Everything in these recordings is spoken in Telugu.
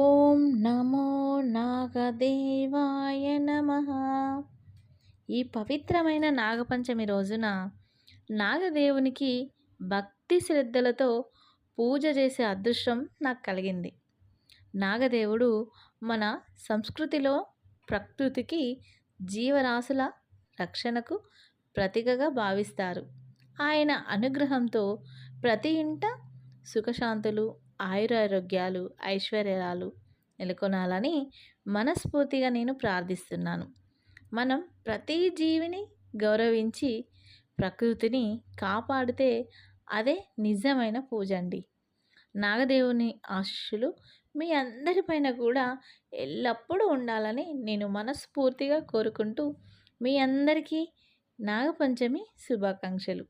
ఓం నమో నాగదేవాయ నమః. ఈ పవిత్రమైన నాగపంచమి రోజున నాగదేవునికి భక్తి శ్రద్ధలతో పూజ చేసే అదృష్టం నాకు కలిగింది. నాగదేవుడు మన సంస్కృతిలో ప్రకృతికి, జీవరాశుల రక్షణకు ప్రతీకగా భావిస్తారు. ఆయన అనుగ్రహంతో ప్రతి ఇంట సుఖశాంతులు, ఆయురారోగ్యాలు, ఐశ్వర్యాలు నెలకొనాలని మనస్ఫూర్తిగా నేను ప్రార్థిస్తున్నాను. మనం ప్రతి జీవిని గౌరవించి ప్రకృతిని కాపాడితే అదే నిజమైన పూజ అండి. నాగదేవుని ఆశీస్సులు మీ అందరిపైన కూడా ఎల్లప్పుడూ ఉండాలని నేను మనస్ఫూర్తిగా కోరుకుంటూ మీ అందరికీ నాగపంచమి శుభాకాంక్షలు.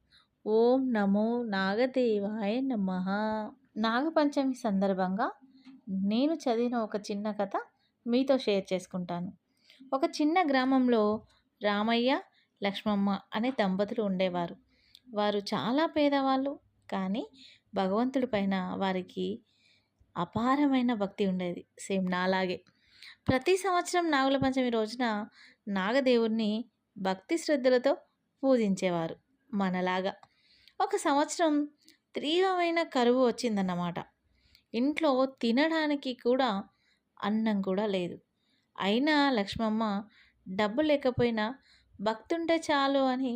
ఓం నమో నాగదేవాయ నమః. నాగపంచమి సందర్భంగా నేను చదివిన ఒక చిన్న కథ మీతో షేర్ చేసుకుంటాను. ఒక చిన్న గ్రామంలో రామయ్య, లక్ష్మమ్మ అనే దంపతులు ఉండేవారు. వారు చాలా పేదవాళ్ళు, కానీ భగవంతుడి పైన వారికి అపారమైన భక్తి ఉండేది. సేమ్ నాలాగే. ప్రతి సంవత్సరం నాగుల పంచమి రోజున నాగదేవుణ్ణి భక్తి శ్రద్ధలతో పూజించేవారు మనలాగా. ఒక సంవత్సరం తీవ్రమైన కరువు వచ్చిందన్నమాట. ఇంట్లో తినడానికి కూడా అన్నం కూడా లేదు. అయినా లక్ష్మమ్మ డబ్బు లేకపోయినా భక్తుంటే చాలు అని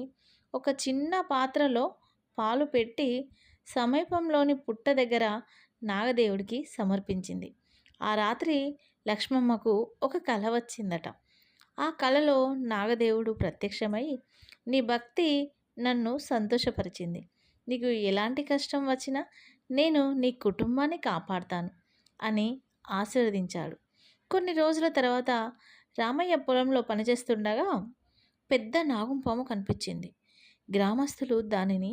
ఒక చిన్న పాత్రలో పాలు పెట్టి సమీపంలోని పుట్ట దగ్గర నాగదేవుడికి సమర్పించింది. ఆ రాత్రి లక్ష్మమ్మకు ఒక కల వచ్చిందట. ఆ కలలో నాగదేవుడు ప్రత్యక్షమై, నీ భక్తి నన్ను సంతోషపరిచింది. నీకు ఎలాంటి కష్టం వచ్చినా నేను నీ కుటుంబాన్ని కాపాడుతాను అని ఆశీర్వదించాడు. కొన్ని రోజుల తర్వాత రామయ్య పొలంలో పనిచేస్తుండగా పెద్ద నాగుపాము కనిపించింది. గ్రామస్తులు దానిని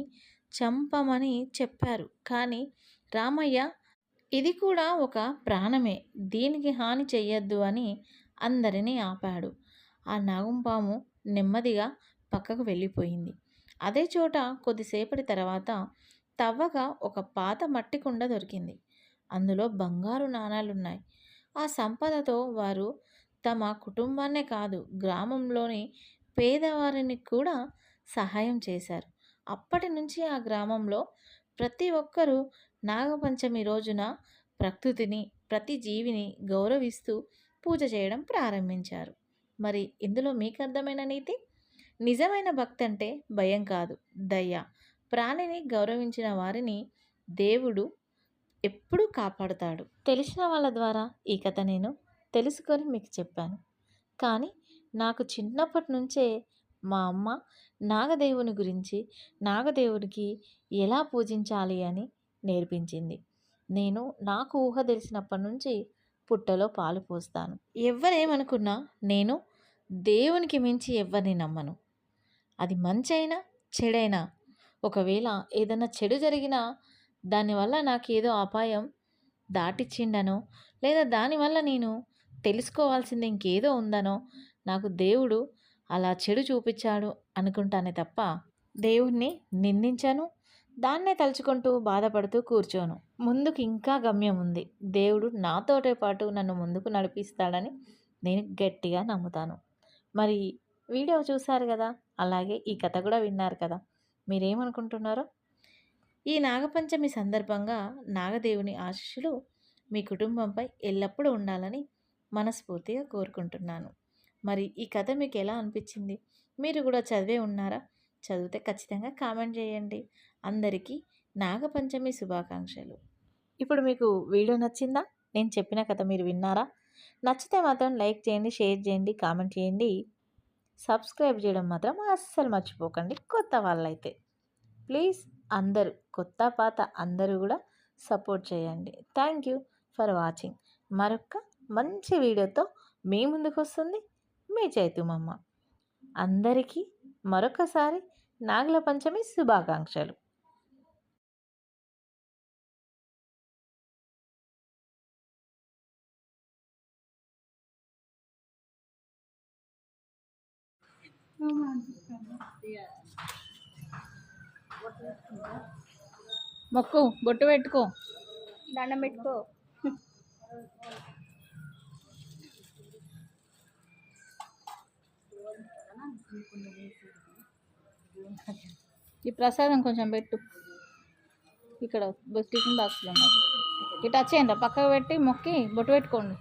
చంపమని చెప్పారు, కానీ రామయ్య ఇది కూడా ఒక ప్రాణమే, దీనికి హాని చెయ్యొద్దు అని అందరినీ ఆపాడు. ఆ నాగుపాము నెమ్మదిగా పక్కకు వెళ్ళిపోయింది. అదే చోట కొద్దిసేపటి తర్వాత తవ్వగా ఒక పాత మట్టి కుండ దొరికింది. అందులో బంగారు నాణాలున్నాయి. ఆ సంపదతో వారు తమ కుటుంబాన్నే కాదు, గ్రామంలోని పేదవారిని కూడా సహాయం చేశారు. అప్పటి నుంచి ఆ గ్రామంలో ప్రతి ఒక్కరూ నాగపంచమి రోజున ప్రకృతిని, ప్రతి జీవిని గౌరవిస్తూ పూజ చేయడం ప్రారంభించారు. మరి ఇందులో మీకు అర్థమైన నీతి? నిజమైన భక్తి అంటే భయం కాదు, దయ. ప్రాణిని గౌరవించిన వారిని దేవుడు ఎప్పుడూ కాపాడుతాడు. తెలిసిన వాళ్ళ ద్వారా ఈ కథ నేను తెలుసుకొని మీకు చెప్పాను. కానీ నాకు చిన్నప్పటి నుంచే మా అమ్మ నాగదేవుని గురించి, నాగదేవుడికి ఎలా పూజించాలి అని నేర్పించింది. నేను నాకు ఊహ తెలిసినప్పటి నుంచి పుట్టలో పాలు పోస్తాను. ఎవరేమనుకున్నా నేను దేవునికి మించి ఎవరిని నమ్మను. అది మంచైనా చెడైనా. ఒకవేళ ఏదైనా చెడు జరిగినా దానివల్ల నాకేదో అపాయం దాటిచ్చిండనో, లేదా దానివల్ల నేను తెలుసుకోవాల్సింది ఇంకేదో ఉందనో, నాకు దేవుడు అలా చెడు చూపించాడు అనుకుంటానే తప్ప దేవుణ్ణి నిందించను, దాన్నే తలుచుకుంటూ బాధపడుతూ కూర్చోను. ముందుకు ఇంకా గమ్యం ఉంది. దేవుడు నాతోటే పాటు నన్ను ముందుకు నడిపిస్తాడని నేను గట్టిగా నమ్ముతాను. మరి వీడియో చూశారు కదా, అలాగే ఈ కథ కూడా విన్నారు కదా, మీరేమనుకుంటున్నారో? ఈ నాగపంచమి సందర్భంగా నాగదేవుని ఆశీస్సులు మీ కుటుంబంపై ఎల్లప్పుడూ ఉండాలని మనస్ఫూర్తిగా కోరుకుంటున్నాను. మరి ఈ కథ మీకు ఎలా అనిపించింది? మీరు కూడా చదివే ఉన్నారా? చదివితే ఖచ్చితంగా కామెంట్ చేయండి. అందరికీ నాగపంచమి శుభాకాంక్షలు. ఇప్పుడు మీకు వీడియో నచ్చిందా? నేను చెప్పిన కథ మీరు విన్నారా? నచ్చితే మాత్రం లైక్ చేయండి, షేర్ చేయండి, కామెంట్ చేయండి. సబ్స్క్రైబ్ చేయడం మాత్రం అస్సలు మర్చిపోకండి. కొత్త వాళ్ళైతే ప్లీజ్ అందరూ, కొత్త పాత అందరూ కూడా సపోర్ట్ చేయండి. Thank you for watching. మరొక మంచి వీడియోతో మీ ముందుకు వస్తుంది మీ చైతుమమ్మ. అందరికీ మరొకసారి నాగుల పంచమి శుభాకాంక్షలు. మొక్కు బొట్టు పెట్టుకో, దండం పెట్టుకో. ఈ ప్రసాదం కొంచెం పెట్టు. ఇక్కడ టిఫిన్ బాక్స్లో ఉన్నది. ఇటు వచ్చేయండి, పక్కకు పెట్టి మొక్కి బొట్టు పెట్టుకోండి.